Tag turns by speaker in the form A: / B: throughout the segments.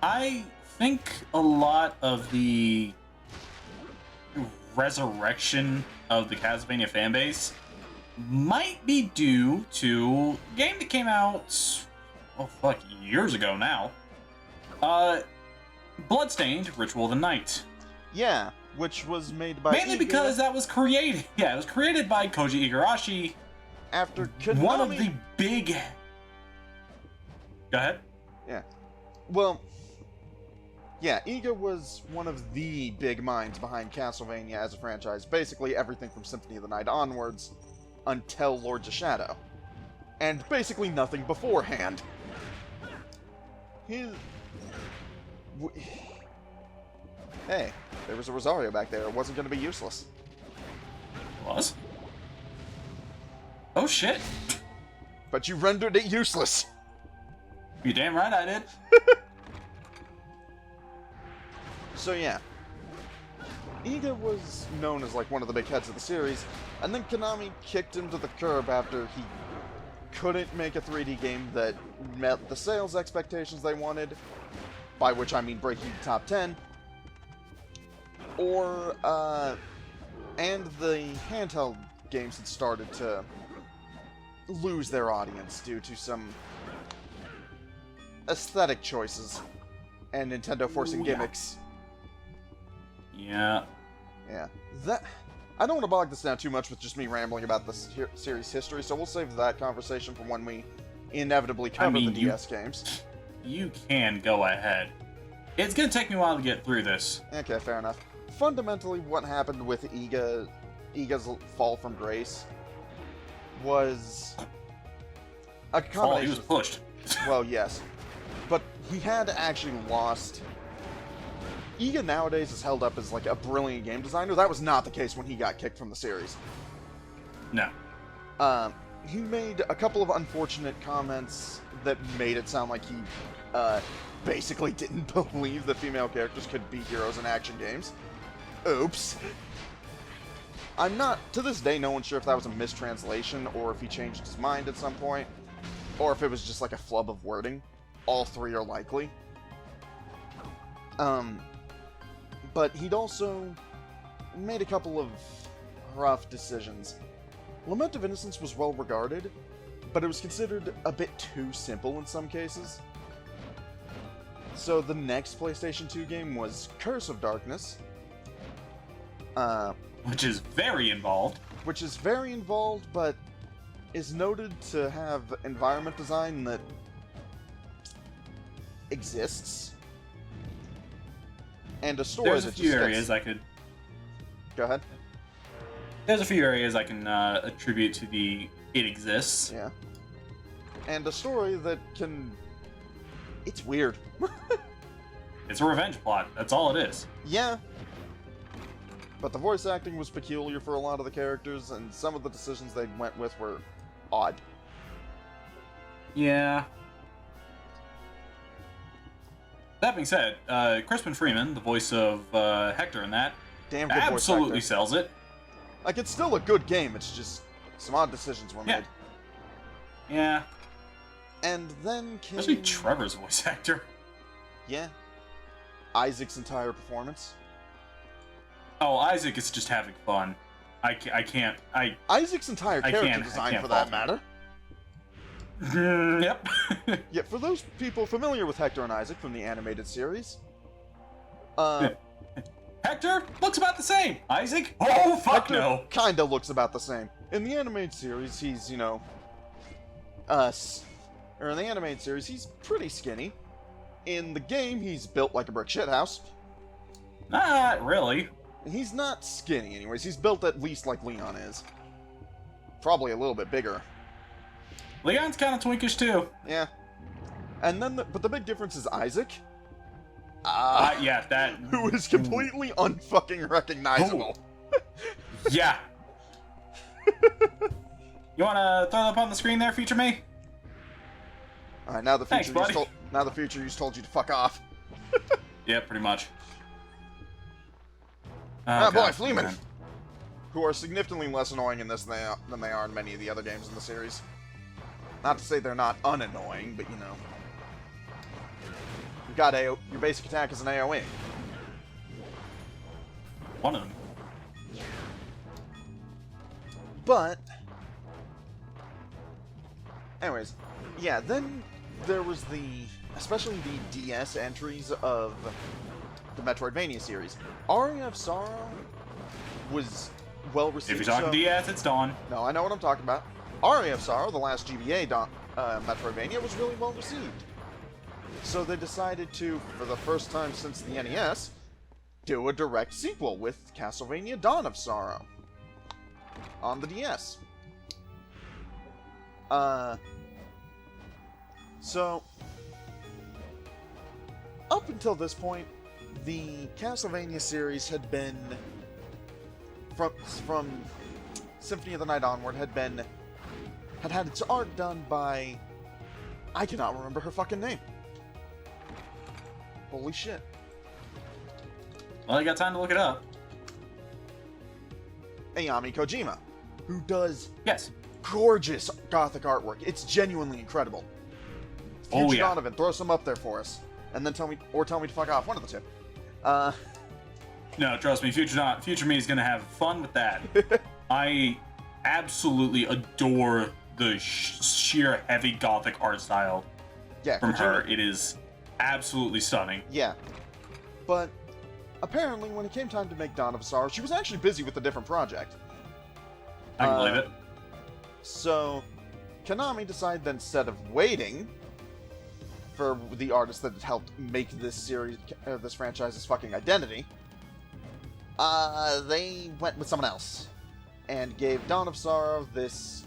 A: I think a lot of the resurrection of the Castlevania fanbase might be due to a game that came out, oh fuck, years ago now. Bloodstained Ritual of the Night.
B: Yeah, which was made by
A: Mainly
B: Iga
A: because that was created, it was created by Koji Igarashi,
B: after Konami...
A: one of the big... Go ahead.
B: Yeah. Well, yeah, Iga was one of the big minds behind Castlevania as a franchise. Basically everything from Symphony of the Night onwards until Lords of Shadow. And basically nothing beforehand. Hey, there was a Rosario back there. It wasn't going to be useless.
A: Was? Oh shit.
B: But you rendered it useless.
A: You damn right I did.
B: So yeah. Iga was known as like one of the big heads of the series, and then Konami kicked him to the curb after he couldn't make a 3D game that met the sales expectations they wanted, by which I mean breaking the top 10, or, and the handheld games had started to lose their audience due to some aesthetic choices and Nintendo forcing gimmicks.
A: Yeah.
B: Yeah. I don't want to bog this down too much with just me rambling about the series history, so we'll save that conversation for when we inevitably cover the DS games.
A: You can go ahead. It's gonna take me a while to get through this.
B: Okay, fair enough. Fundamentally, what happened with Iga's fall from grace was a combination.
A: Oh, he was pushed.
B: Well, yes. But he had actually lost. Iga nowadays is held up as like a brilliant game designer. That was not the case when he got kicked from the series.
A: No.
B: He made a couple of unfortunate comments that made it sound like he basically didn't believe that female characters could be heroes in action games. Oops. I'm not, to this day, no one's sure if that was a mistranslation or if he changed his mind at some point, or if it was just like a flub of wording. All three are likely. But he'd also made a couple of rough decisions. Lament of Innocence was well regarded, but it was considered a bit too simple in some cases. So the next PlayStation 2 game was Curse of Darkness.
A: Which is very involved.
B: Which is very involved, but is noted to have environment design that exists. And a story
A: There's a
B: that
A: few
B: just
A: areas
B: gets...
A: I could...
B: Go ahead.
A: There's a few areas I can attribute to the it exists.
B: Yeah. And a story that can... It's weird.
A: It's a revenge plot. That's all it is.
B: Yeah. But the voice acting was peculiar for a lot of the characters, and some of the decisions they went with were odd.
A: Yeah. That being said, Crispin Freeman, the voice of Hector in that,
B: Damn good
A: absolutely
B: voice actor.
A: sells it.
B: Like, it's still a good game, it's just some odd decisions were made.
A: Yeah.
B: And then came...
A: Especially Trevor's voice actor.
B: Yeah. Isaac's entire performance.
A: Oh, Isaac is just having fun. I can't...
B: Isaac's entire character design, for that matter.
A: Yep.
B: Yeah, for those people familiar with Hector and Isaac from the animated series,
A: Hector looks about the same. Isaac? Oh, fuck
B: Hector
A: no.
B: kinda looks about the same. In the animated series, he's, you know, in the animated series, he's pretty skinny. In the game, he's built like a brick shithouse.
A: Not really.
B: He's not skinny, anyways. He's built at least like Leon is. Probably a little bit bigger.
A: Leon's kind of twinkish, too.
B: Yeah. And then, but the big difference is Isaac.
A: Yeah, that...
B: Who is completely unfucking recognizable.
A: Yeah. You want to throw that up on the screen there, Future Me?
B: Alright, now the
A: Thanks,
B: future
A: buddy.
B: now the future just told you to fuck off.
A: Yeah, pretty much.
B: Boy, Fleeman! Who are significantly less annoying in this than they are in many of the other games in the series. Not to say they're not unannoying, but you know. got your basic attack is an AoE.
A: One of them.
B: But, anyways, yeah, then there was especially the DS entries of the Metroidvania series. Aria of Sorrow was well received.
A: If you're talking DS, it's Dawn.
B: No, I know what I'm talking about. Aria of Sorrow, the last GBA Metroidvania, was really well received. So they decided to, for the first time since the NES, do a direct sequel with Castlevania Dawn of Sorrow on the DS. So, up until this point, the Castlevania series had been, from Symphony of the Night onward, had had its art done by, I cannot remember her fucking name. Holy shit.
A: Well, I got time to look it up.
B: Ayami Kojima, who does
A: Yes.
B: gorgeous gothic artwork. It's genuinely incredible.
A: Oh,
B: Future
A: yeah.
B: Donovan, throw some up there for us. And then tell me to fuck off. One of the two.
A: No, trust me, future me is gonna have fun with that. I absolutely adore the sheer heavy gothic art style
B: Yeah,
A: from
B: Kojima,
A: her. It is absolutely stunning.
B: Yeah. But apparently when it came time to make Dawn of Sorrow, she was actually busy with a different project.
A: I can believe it.
B: So, Konami decided that instead of waiting for the artist that helped make this series, this franchise's fucking identity, they went with someone else and gave Dawn of Sorrow this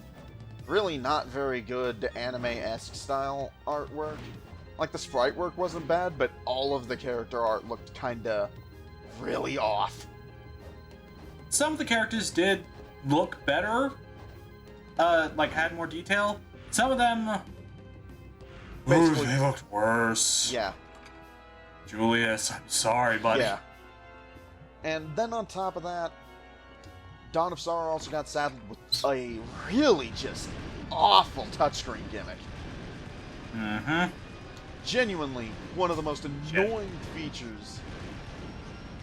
B: really not very good anime-esque style artwork. Like, the sprite work wasn't bad, but all of the character art looked kinda really off.
A: Some of the characters did look better, like had more detail. Some of them,
B: Basically-
A: they looked worse.
B: Yeah.
A: Julius, I'm sorry, buddy.
B: Yeah. And then on top of that, Dawn of Sorrow also got saddled with a really just awful touchscreen gimmick.
A: Mm-hmm.
B: Genuinely one of the most annoying features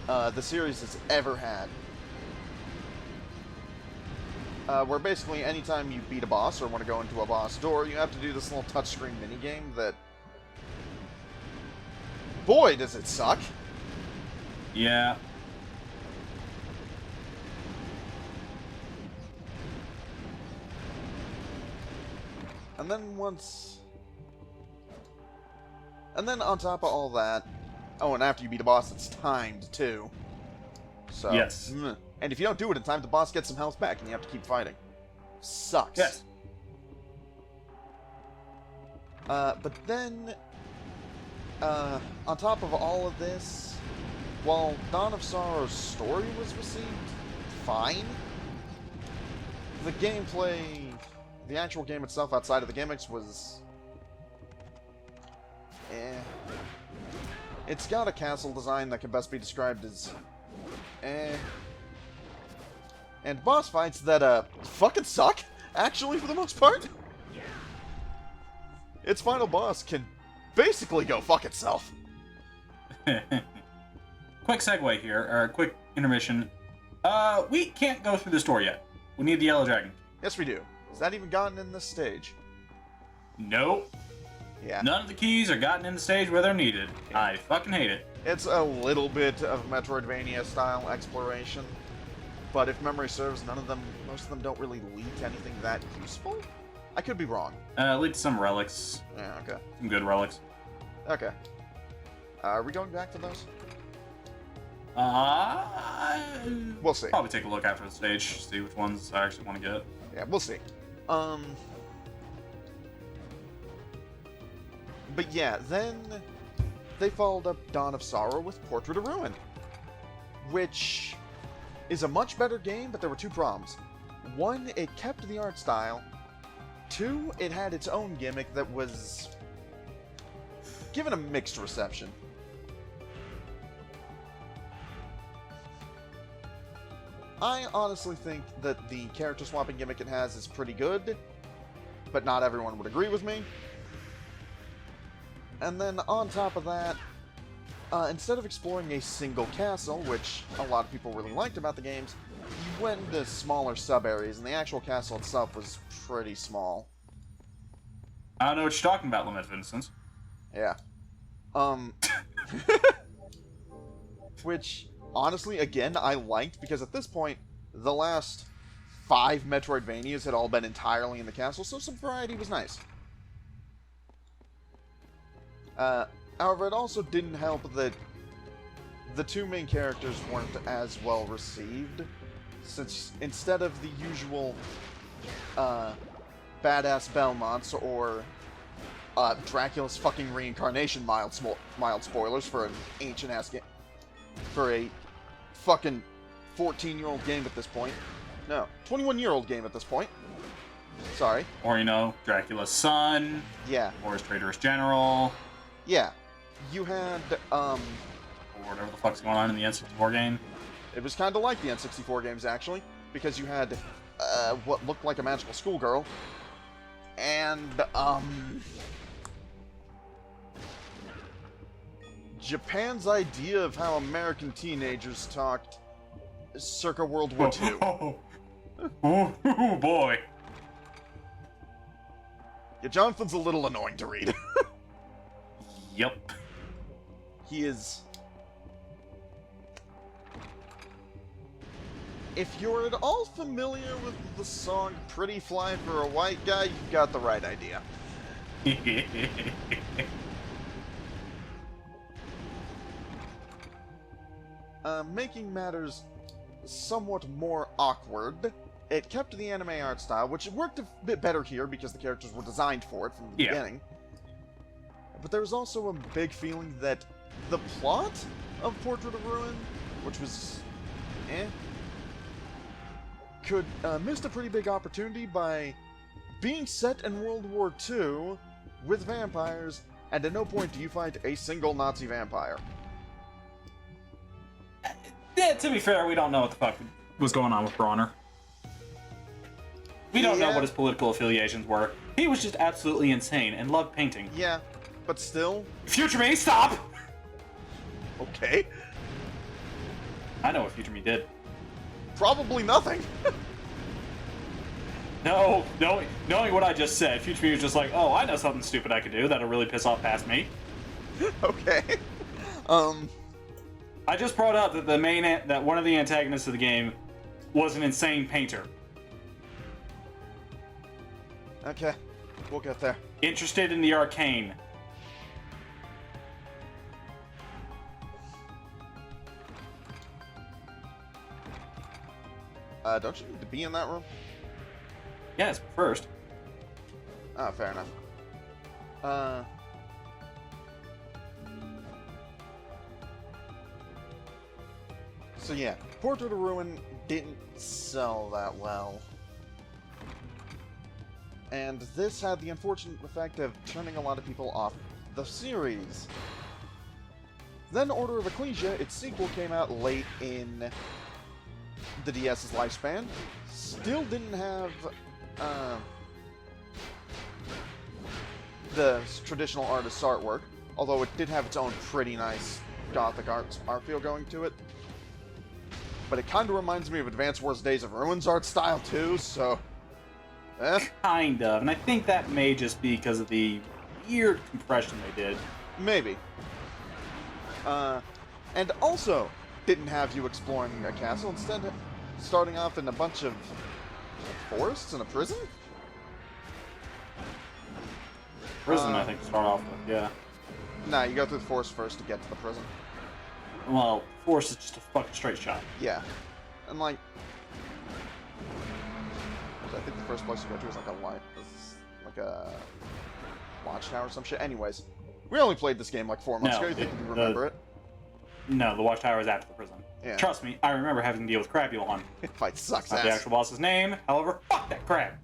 B: the series has ever had. Where basically anytime you beat a boss or want to go into a boss door, you have to do this little touchscreen minigame that... boy, does it suck!
A: Yeah.
B: And then on top of all that... Oh, and after you beat a boss, it's timed, too. So...
A: Yes.
B: And if you don't do it in time, the boss gets some health back and you have to keep fighting. Sucks.
A: Yes.
B: But then... on top of all of this, while Dawn of Sorrow's story was received fine, the gameplay... the actual game itself outside of the gimmicks was... eh. It's got a castle design that can best be described as... eh. And boss fights that, fucking suck, actually, for the most part. Its final boss can basically go fuck itself.
A: Quick segue here, or quick intermission. We can't go through this door yet. We need the yellow dragon.
B: Yes, we do. Has that even gotten in this stage?
A: Nope.
B: Yeah.
A: None of the keys are gotten in the stage where they're needed. I fucking hate it.
B: It's a little bit of Metroidvania-style exploration, but if memory serves, most of them don't really lead to anything that useful? I could be wrong.
A: Lead to some relics.
B: Yeah, okay.
A: Some good relics.
B: Okay. Are we going back to those? We'll see.
A: Probably take a look after the stage, see which ones I actually want to get.
B: Yeah, we'll see. But yeah, then they followed up Dawn of Sorrow with Portrait of Ruin, which is a much better game, but there were two problems. One, it kept the art style. Two, it had its own gimmick that was given a mixed reception. I honestly think that the character swapping gimmick it has is pretty good, but not everyone would agree with me. And then on top of that, instead of exploring a single castle, which a lot of people really liked about the games, you went into smaller sub-areas, and the actual castle itself was pretty small.
A: I don't know what you're talking about, Lament of Innocence.
B: Yeah. Which, honestly, again, I liked, because at this point, the last 5 Metroidvanias had all been entirely in the castle, so some variety was nice. However, it also didn't help that the 2 main characters weren't as well received, since instead of the usual badass Belmonts or Dracula's fucking reincarnation, mild spoilers for an ancient-ass game, for a fucking 14-year-old game at this point. No, 21-year-old game at this point. Sorry.
A: Or, you know, Dracula's son.
B: Yeah.
A: Or his traitorous general.
B: Yeah. You had,
A: Or whatever the fuck's going on in the N64 game.
B: It was kind of like the N64 games, actually, because you had, what looked like a magical schoolgirl, and, Japan's idea of how American teenagers talked circa World War II.
A: Oh, boy.
B: Yeah, Jonathan's a little annoying to read.
A: Yep.
B: He is... If you're at all familiar with the song Pretty Fly for a White Guy, you've got the right idea. Making matters somewhat more awkward, it kept the anime art style, which worked a bit better here because the characters were designed for it from the beginning. But there was also a big feeling that the plot of Portrait of Ruin, which was could missed a pretty big opportunity by being set in World War II with vampires, and at no point do you fight a single Nazi vampire.
A: Yeah, to be fair, we don't know what the fuck was going on with Bronner. We don't know what his political affiliations were. He was just absolutely insane and loved painting.
B: Yeah, but still...
A: Future Me, stop!
B: Okay.
A: I know what Future Me did.
B: Probably nothing.
A: No, knowing what I just said, Future Me was just like, oh, I know something stupid I could do that'll really piss off past me.
B: Okay.
A: I just brought up that that one of the antagonists of the game was an insane painter.
B: Okay, we'll get there.
A: Interested in the arcane.
B: Don't you need to be in that room?
A: Yes, first.
B: Oh, fair enough. So yeah, Portrait of Ruin didn't sell that well. And this had the unfortunate effect of turning a lot of people off the series. Then Order of Ecclesia, its sequel, came out late in the DS's lifespan. Still didn't have the traditional artist's artwork, although it did have its own pretty nice gothic art feel going to it. But it kind of reminds me of Advance Wars Days of Ruins art style too, so...
A: Kind of, and I think that may just be because of the weird compression they did.
B: Maybe. And also didn't have you exploring a castle, instead starting off in a bunch of forests and a prison?
A: Prison, I think, to start off with, yeah.
B: Nah, you go through the forest first to get to the prison.
A: Well, forest is just a fucking straight shot.
B: Yeah. And like... I think the first place you go to is like a watchtower or some shit. Anyways, we only played this game like 4 months ago. You think you remember it?
A: No, the watchtower is after the prison.
B: Yeah.
A: Trust me, I remember having to deal with Crabulon.
B: Fight sucks
A: Not
B: ass.
A: the actual boss's name, however, fuck that crab.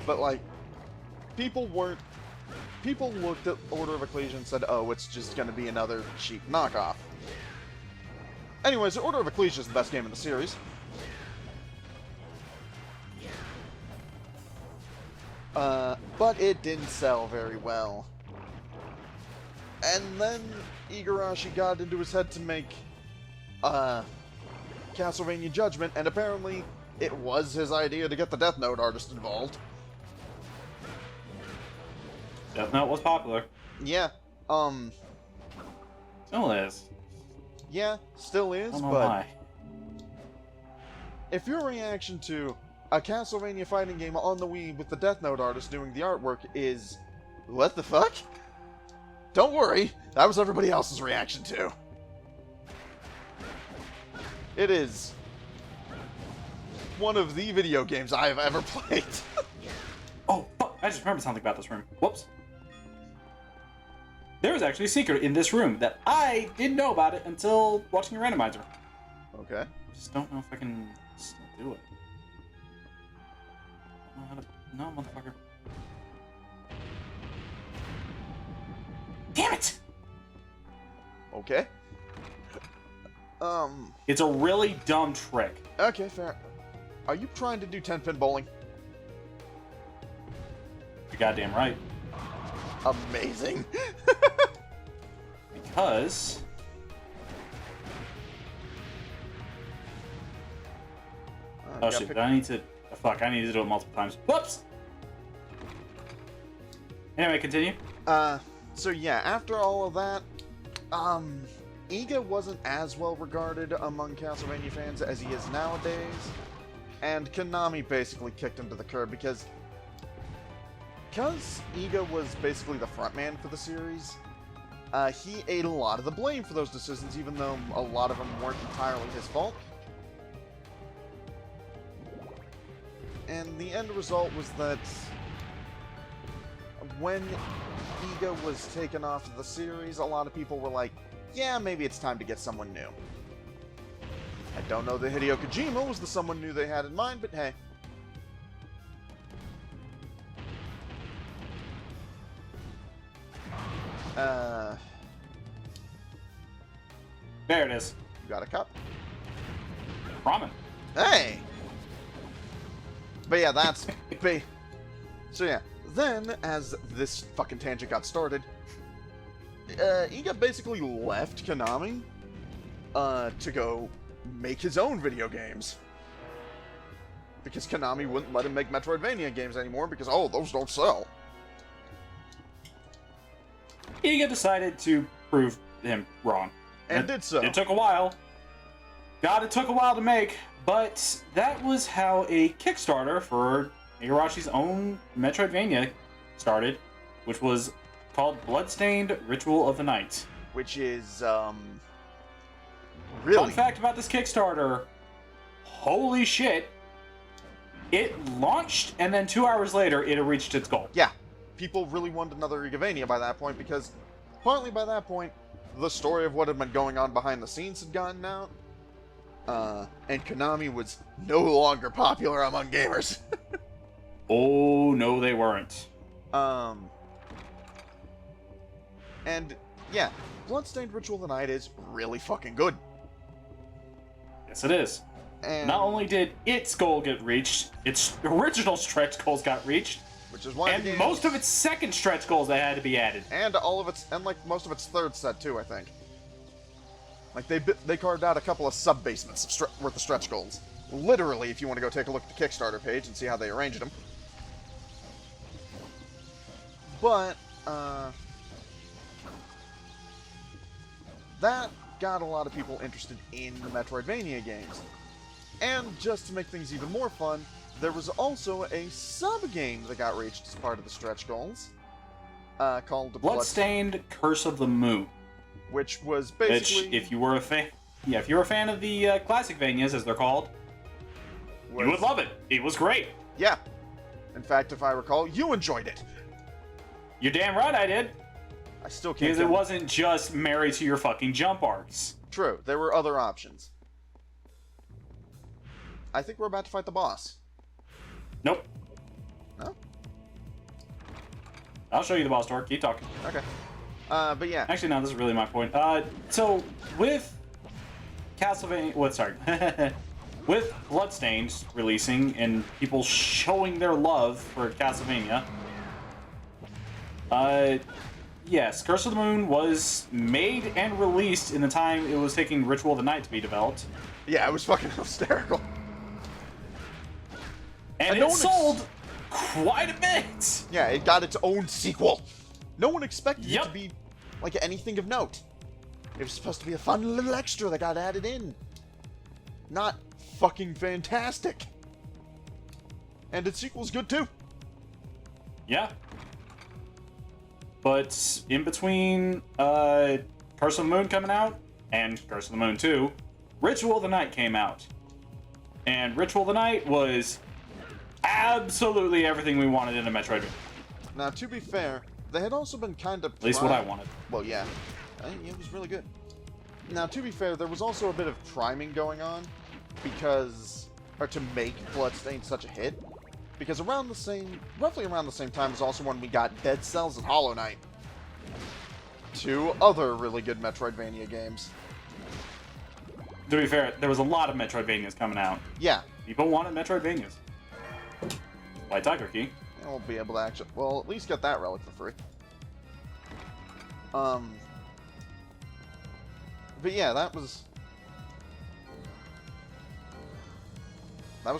B: But like, people looked at Order of Ecclesia and said, oh, it's just gonna be another cheap knockoff. Anyways, Order of Ecclesia is the best game in the series. But it didn't sell very well. And then Igarashi got into his head to make Castlevania Judgment, and apparently it was his idea to get the Death Note artist involved.
A: Death Note was popular.
B: Yeah,
A: Still is.
B: yeah, still is,
A: I don't know
B: but
A: why.
B: if your reaction to a Castlevania fighting game on the Wii with the Death Note artist doing the artwork is, what the fuck? Don't worry, that was everybody else's reaction too. It is one of the video games I have ever played.
A: Oh, fuck. I just remembered something about this room. Whoops. There was actually a secret in this room that I didn't know about it until watching a randomizer.
B: Okay.
A: Just don't know if I can still do it. I don't know how to... No, motherfucker. Damn it!
B: Okay.
A: It's a really dumb trick.
B: Okay, fair. Are you trying to do 10-pin bowling?
A: You're goddamn right.
B: Amazing.
A: Because... Oh shit,
B: pick...
A: I need to... Fuck, I need to do it multiple times. Whoops! Anyway, continue.
B: So yeah, after all of that, Iga wasn't as well regarded among Castlevania fans as he is nowadays, and Konami basically kicked him to the curb because Iga was basically the frontman for the series. He ate a lot of the blame for those decisions, even though a lot of them weren't entirely his fault. And the end result was that when Iga was taken off of the series, a lot of people were like, yeah, maybe it's time to get someone new. I don't know that Hideo Kojima was the someone new they had in mind, but hey.
A: There it is.
B: You got a cup?
A: Ramen.
B: Hey! But yeah, that's... So yeah, then, as this fucking tangent got started, Iga basically left Konami to go make his own video games. Because Konami wouldn't let him make Metroidvania games anymore because, oh, those don't sell.
A: Iga decided to prove him wrong.
B: And did so.
A: It took a while. God, it took a while to make, but that was how a Kickstarter for Igarashi's own Metroidvania started, which was called Bloodstained Ritual of the Night.
B: Which is, really...
A: Fun fact about this Kickstarter, holy shit, it launched, and then 2 hours later, it had reached its goal.
B: Yeah, people really wanted another Igavania by that point, because partly by that point, the story of what had been going on behind the scenes had gotten out, and Konami was no longer popular among gamers.
A: Oh, no, they weren't.
B: And, yeah, Bloodstained Ritual of the Night is really fucking good.
A: Yes, it is.
B: And
A: not only did its goal get reached, its original stretch goals got reached,
B: which is why
A: and most of its second stretch goals that had to be added.
B: And all of its, and like most of its third set too, I think. Like they carved out a couple of sub-basements worth of stretch goals. Literally, if you want to go take a look at the Kickstarter page and see how they arranged them. But, that got a lot of people interested in the Metroidvania games. And just to make things even more fun, there was also a sub-game that got reached as part of the stretch goals, called
A: Bloodstained Curse of the Moon.
B: Which was basically...
A: Which, if you were a fan... Yeah, if you were a fan of the classic Vanias, as they're called, you would love it. It was great.
B: Yeah. In fact, if I recall, you enjoyed it.
A: You're damn right I did.
B: I still can't...
A: Because it wasn't just married to your fucking jump arcs.
B: True. There were other options. I think we're about to fight the boss.
A: Nope.
B: No?
A: I'll show you the boss door. Keep talking.
B: Okay. But yeah.
A: Actually, no, this is really my point. So, with Castlevania... with Bloodstained releasing and people showing their love for Castlevania, yes, Curse of the Moon was made and released in the time it was taking Ritual of the Night to be developed.
B: Yeah, it was fucking hysterical.
A: And
B: no
A: it
B: one
A: sold quite a bit!
B: Yeah, it got its own sequel. No one expected it
A: Yep.
B: to be like anything of note. It was supposed to be a fun little extra that got added in. Not fucking fantastic. And its sequel's good too.
A: Yeah. But in between Curse of the Moon coming out and Curse of the Moon 2, Ritual of the Night came out. And Ritual of the Night was absolutely everything we wanted in a Metroidvania.
B: Now, to be fair, they had also been kind of...
A: At least what I wanted.
B: Well, yeah. It was really good. Now, to be fair, there was also a bit of priming going on because... or to make Bloodstained such a hit. Because roughly around the same time is also when we got Dead Cells and Hollow Knight. Two other really good Metroidvania games.
A: To be fair, there was a lot of Metroidvanias coming out.
B: Yeah.
A: People wanted Metroidvanias. White Tiger Key.
B: And we'll be able to actually... well, at least get that relic for free. But yeah, that was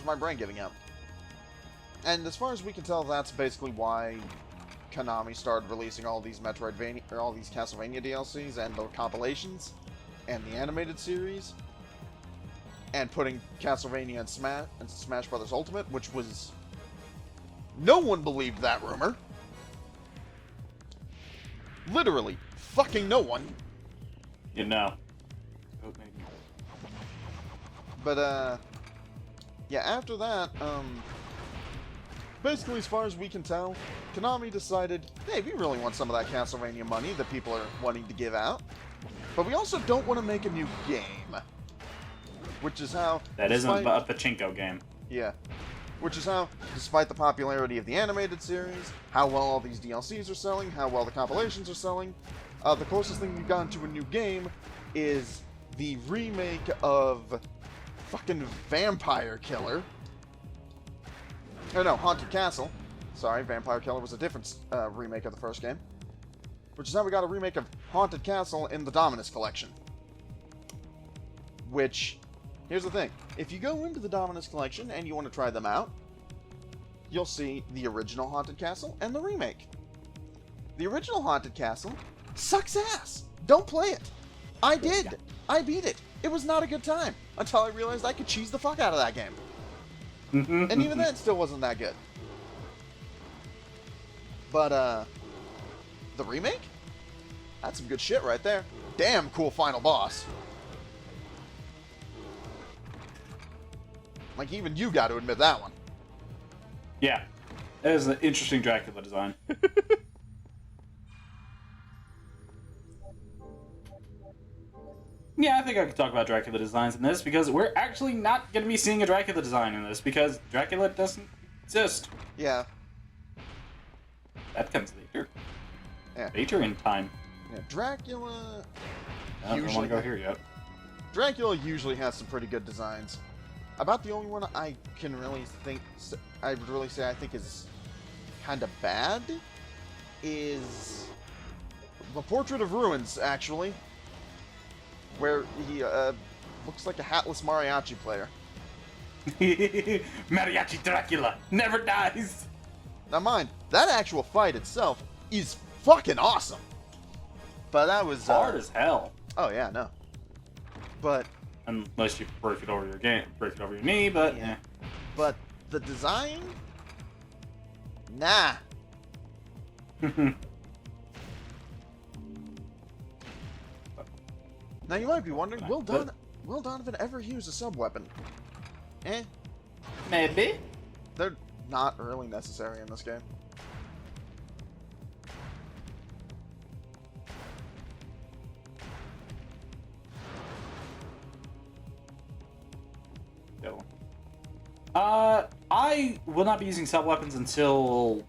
B: my brain giving out. And as far as we can tell, that's basically why Konami started releasing all these Metroidvania, or all these Castlevania DLCs and the compilations, and the animated series, and putting Castlevania and Smash Brothers Ultimate, which was... no one believed that rumor. Literally, fucking no one.
A: You know.
B: But, yeah, after that, basically, as far as we can tell, Konami decided, hey, we really want some of that Castlevania money that people are wanting to give out, but we also don't want to make a new game. Which is how...
A: that isn't a pachinko game.
B: Yeah. Which is how, despite the popularity of the animated series, how well all these DLCs are selling, how well the compilations are selling, the closest thing we've gotten to a new game is the remake of fucking Vampire Killer. Oh no, Haunted Castle. Sorry, Vampire Killer was a different remake of the first game. Which is how we got a remake of Haunted Castle in the Dominus Collection. Which, here's the thing. If you go into the Dominus Collection and you want to try them out, you'll see the original Haunted Castle and the remake. The original Haunted Castle sucks ass. Don't play it. I did. Yeah. I beat it. It was not a good time until I realized I could cheese the fuck out of that game. And even then, it still wasn't that good. But, the remake? That's some good shit right there. Damn cool final boss. Like, even you got to admit that one.
A: Yeah. That is an interesting Dracula design. Yeah, I think I could talk about Dracula designs in this, because we're actually not going to be seeing a Dracula design in this, because Dracula doesn't exist.
B: Yeah.
A: That comes later.
B: Yeah.
A: Later in time.
B: Yeah, Dracula...
A: I don't want to go here yet.
B: Dracula usually has some pretty good designs. About the only one I can really think... I would really say I think is kind of bad is... The Portrait of Ruins, actually. Where he looks like a hatless mariachi player.
A: Mariachi Dracula never dies.
B: Now mind, that actual fight itself is fucking awesome. But that was
A: hard as hell.
B: Oh yeah, no. But
A: unless you break it over your knee, but yeah.
B: But the design, nah. Now you might be wondering, will Donovan ever use a sub-weapon?
A: Maybe.
B: They're not really necessary in this game.
A: I will not be using sub-weapons until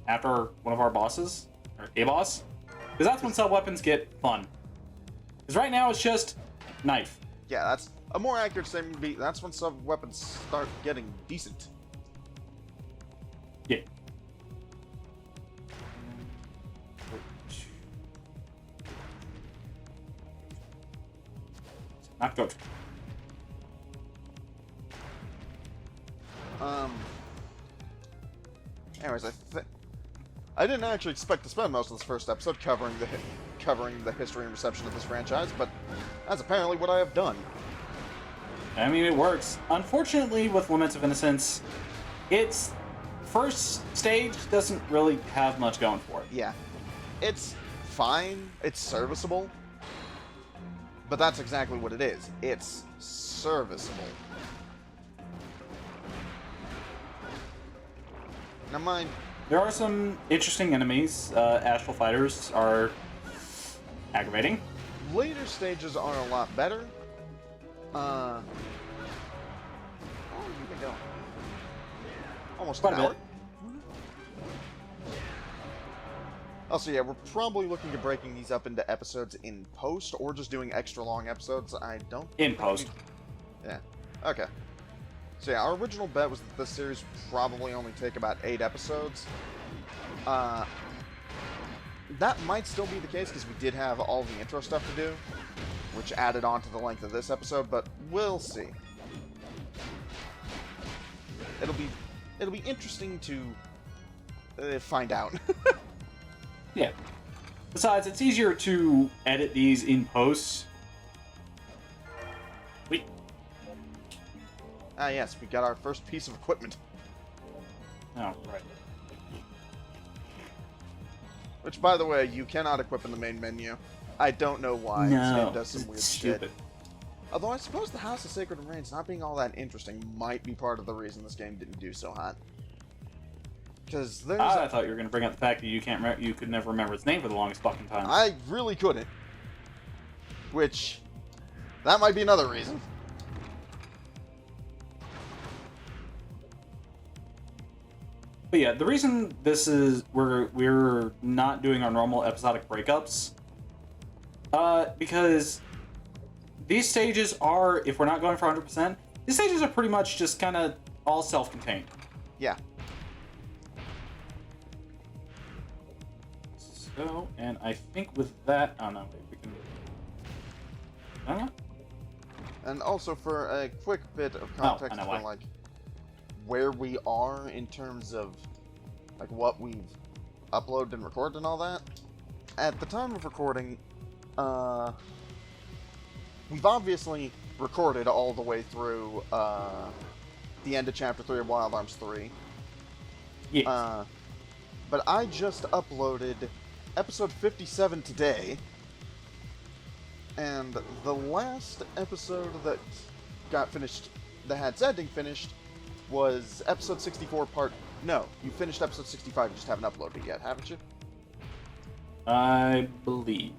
A: after one of our bosses, or a boss. Because that's when sub-weapons get fun. Because right now it's just knife.
B: Yeah, that's a more accurate statement would be that's when sub-weapons start getting decent.
A: Yeah. Not good.
B: Anyways, I didn't actually expect to spend most of this first episode covering the history and reception of this franchise, but that's apparently what I have done.
A: I mean, it works. Unfortunately, with Lament of Innocence, its first stage doesn't really have much going for it.
B: Yeah. It's fine. It's serviceable. But that's exactly what it is. It's serviceable. Now mind...
A: There are some interesting enemies. Astral Fighters are aggravating.
B: Later stages are a lot better. How long have you been going? Almost
A: Quite
B: an
A: a
B: hour.
A: bit.
B: Also, yeah, we're probably looking at breaking these up into episodes in post, or just doing extra long episodes. I don't...
A: In post.
B: Yeah. Okay. So yeah, our original bet was that this series would probably only take about 8 episodes. That might still be the case, because we did have all the intro stuff to do, which added on to the length of this episode, but we'll see. It'll be interesting to find out.
A: Yeah. Besides, it's easier to edit these in post. Wait.
B: Ah, yes, we got our first piece of equipment.
A: Oh, right.
B: Which, by the way, you cannot equip in the main menu. I don't know why. This game does some weird
A: stupid.
B: shit. Although I suppose the House of Sacred Remains not being all that interesting might be part of the reason this game didn't do so hot. Because there's...
A: I thought you were going to bring up the fact that you could never remember its name for the longest fucking time.
B: I really couldn't. Which, that might be another reason.
A: But yeah, the reason this is we're not doing our normal episodic breakups, because these stages are, if we're not going for 100%, these stages are pretty much just kind of all self-contained.
B: Yeah.
A: So, and I think with that, oh no, wait, we can. I don't know.
B: And also for a quick bit of context
A: I know
B: for
A: why.
B: like where we are in terms of like what we've uploaded and recorded and all that. At the time of recording, we've obviously recorded all the way through the end of Chapter 3 of Wild Arms 3.
A: Yes.
B: But I just uploaded episode 57 today, and the last episode that got finished, that had its ending finished, was episode 64 part... No, you finished episode 65, you just haven't uploaded it yet, haven't you?
A: I believe.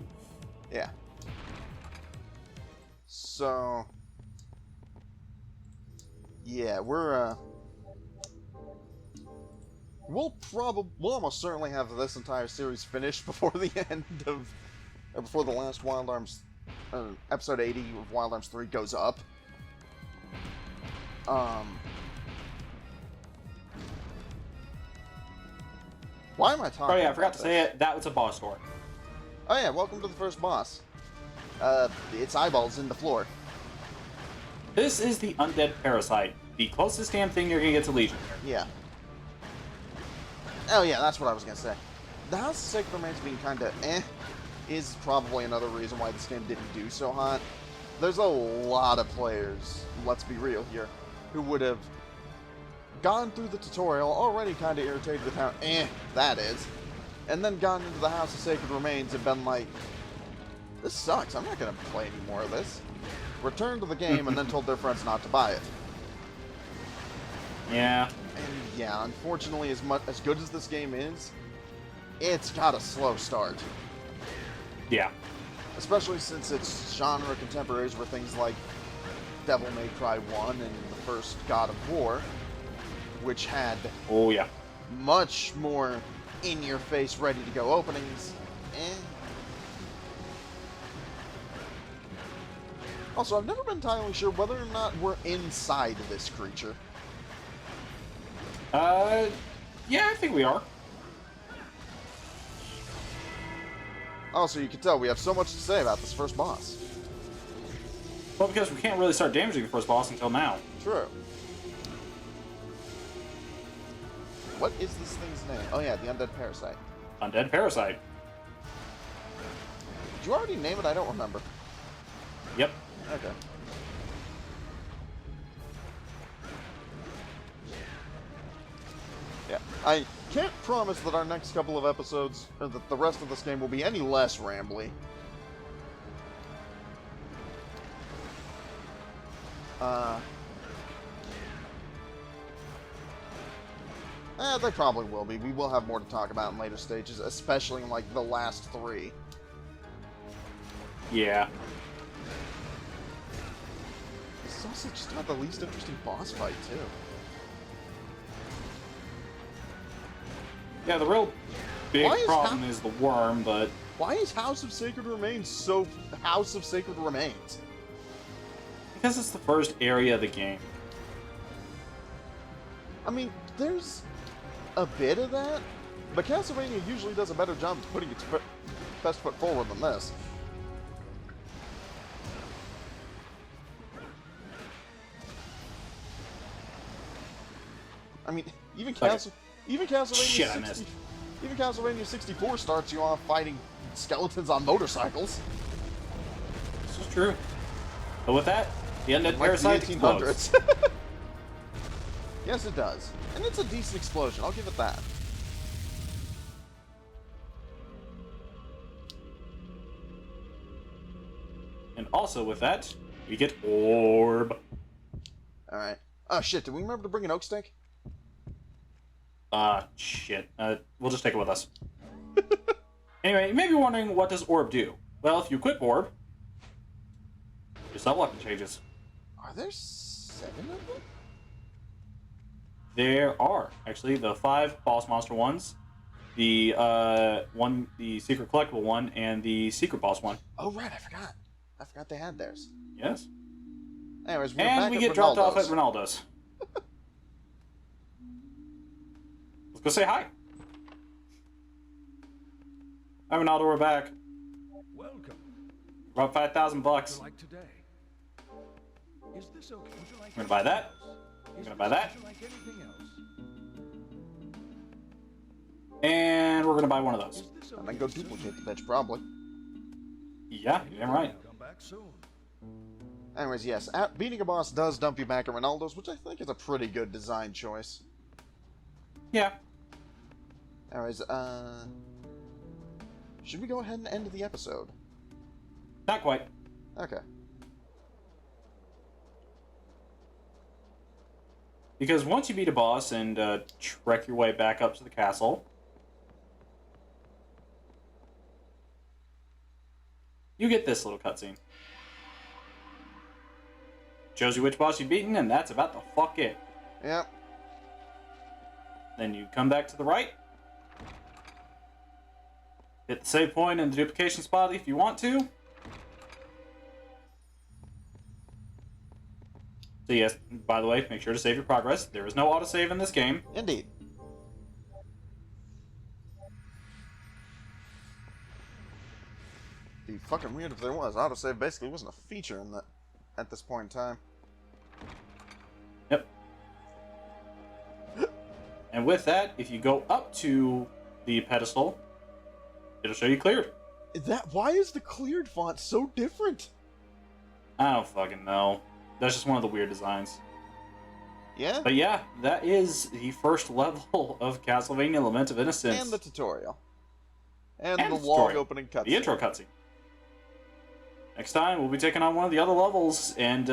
B: Yeah. So... yeah, we'll almost certainly have this entire series finished before the end of... or before the last Wild Arms... episode 80 of Wild Arms 3 goes up. Why am I talking
A: Oh yeah, I
B: about
A: forgot to
B: this?
A: say it. That was a boss door.
B: Oh yeah, welcome to the first boss. Its eyeballs in the floor.
A: This is the undead parasite. The closest damn thing you're gonna get to Legion here.
B: Yeah. Oh yeah, that's what I was gonna say. The House of Sacred Remains being kinda is probably another reason why this game didn't do so hot. There's a lot of players, let's be real here, who would have gone through the tutorial already kinda irritated with how that is, and then gone into the House of Sacred Remains and been like, this sucks, I'm not gonna play any more of this. Returned to the game and then told their friends not to buy it.
A: Yeah.
B: And yeah, unfortunately, as good as this game is, it's got a slow start.
A: Yeah.
B: Especially since its genre contemporaries were things like Devil May Cry 1 and the first God of War, which had
A: Oh yeah.
B: much more in-your-face, ready-to-go openings. Also, I've never been entirely sure whether or not we're inside this creature.
A: Yeah, I think we are.
B: Also, you can tell we have so much to say about this first boss.
A: Well, because we can't really start damaging the first boss until now.
B: True. What is this thing's name? Oh yeah, the undead parasite.
A: Undead Parasite.
B: Did you already name it? I don't remember.
A: Yep.
B: Okay. Yeah, I can't promise that our next couple of episodes, or that the rest of this game will be any less rambly. They probably will be. We will have more to talk about in later stages, especially in, like, the last 3.
A: Yeah.
B: This is also just about the least interesting boss fight, too.
A: Yeah, the real big problem is the worm, but...
B: Why is House of Sacred Remains so House of Sacred Remains?
A: Because it's the first area of the game.
B: I mean, there's a bit of that, but Castlevania usually does a better job of putting its best foot forward than this. I mean, even Castlevania 64 starts you off fighting skeletons on motorcycles.
A: This is true. But with that, the undead
B: Like
A: parasite
B: the
A: explodes.
B: 1800s. Yes, it does. And it's a decent explosion, I'll give it that.
A: And also with that, we get Orb.
B: Alright. Oh shit, did we remember to bring an oak stake?
A: Shit. We'll just take it with us. Anyway, you may be wondering, what does Orb do? Well, if you equip Orb, your subluck changes.
B: Are there 7 of them?
A: There are, actually, the 5 boss monster ones, the secret collectible one, and the secret boss one.
B: Oh right, I forgot. I forgot they had theirs.
A: Yes.
B: Anyways, we're
A: And
B: back
A: we
B: at
A: get dropped off at
B: Ronaldo's.
A: Ronaldo's. Let's go say hi. Hi, Ronaldo, we're back.
C: Welcome.
A: About $5,000 bucks.
C: Like today. Is this okay? Would you like
A: I'm gonna buy that. I'm gonna buy that.
C: Would you like anything else?
A: And we're gonna buy one of those.
C: Is this
B: And then go duplicate the bitch, probably.
A: Yeah, you're damn right.
C: Come back soon.
B: Anyways, yes, beating a boss does dump you back at Ronaldo's, which I think is a pretty good design choice.
A: Yeah.
B: Anyways, should we go ahead and end the episode?
A: Not quite.
B: Okay.
A: Because once you beat a boss and trek your way back up to the castle, you get this little cutscene. Shows you which boss you've beaten, and that's about the fuck it.
B: Yep.
A: Then you come back to the right. Hit the save point in the duplication spot if you want to. So yes, by the way, make sure to save your progress. There is no autosave in this game.
B: Indeed. Be fucking weird if there was. Autosave basically wasn't a feature in that at this point in time.
A: Yep. And with that, if you go up to the pedestal, it'll show you cleared.
B: Why is the cleared font so different?
A: I don't fucking know. That's just one of the weird designs.
B: Yeah?
A: But yeah, that is the first level of Castlevania Lament of Innocence.
B: And the tutorial. And
A: And
B: the
A: the
B: long
A: tutorial.
B: opening cutscene.
A: The intro cutscene. Next time, we'll be taking on one of the other levels, and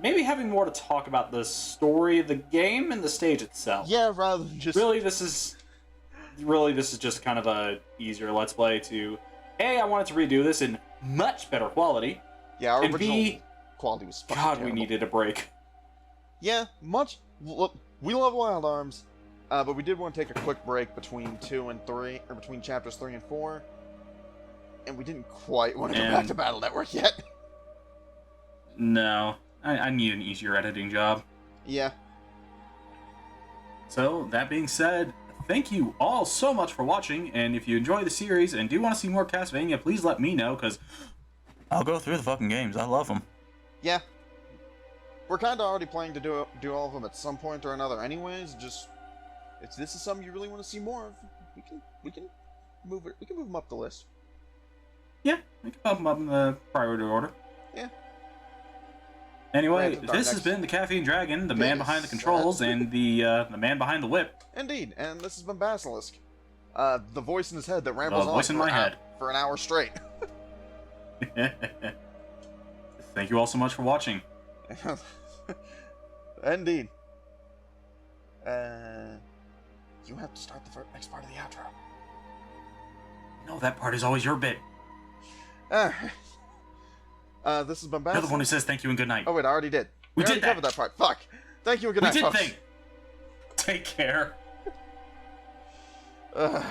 A: maybe having more to talk about the story of the game and the stage itself.
B: Yeah, rather than just...
A: Really, this is just kind of a easier Let's Play to... A, I wanted to redo this in much better quality.
B: Yeah, our
A: And
B: original
A: B,
B: quality was fucking
A: God,
B: terrible.
A: we needed a break.
B: Yeah, much... Look, we love Wild Arms, but we did want to take a quick break between 2 and 3, or between chapters 3 and 4. And we didn't quite want to go back to Battle Network yet.
A: No, I need an easier editing job.
B: Yeah.
A: So, that being said, thank you all so much for watching, and if you enjoy the series and do want to see more Castlevania, please let me know, because I'll go through the fucking games. I love them.
B: Yeah. We're kind of already planning to do all of them at some point or another anyways. Just, if this is something you really want to see more of, we can move them up the list.
A: Yeah, we can bump them up in the priority order.
B: Yeah.
A: Anyway, this has been the Caffeine Dragon, the man behind the controls, and the man behind the whip.
B: Indeed, and this has been Basilisk. The voice in his head that rambles on for an hour straight.
A: Thank you all so much for watching.
B: Indeed. You have to start the next part of the outro.
A: No, that part is always your bit.
B: This has been Basilisk.
A: You're the one who says thank you and good night.
B: Oh wait, I already did.
A: We
B: already
A: did
B: covered that part. Fuck. Thank you and good night, folks.
A: Take care.
B: Ugh.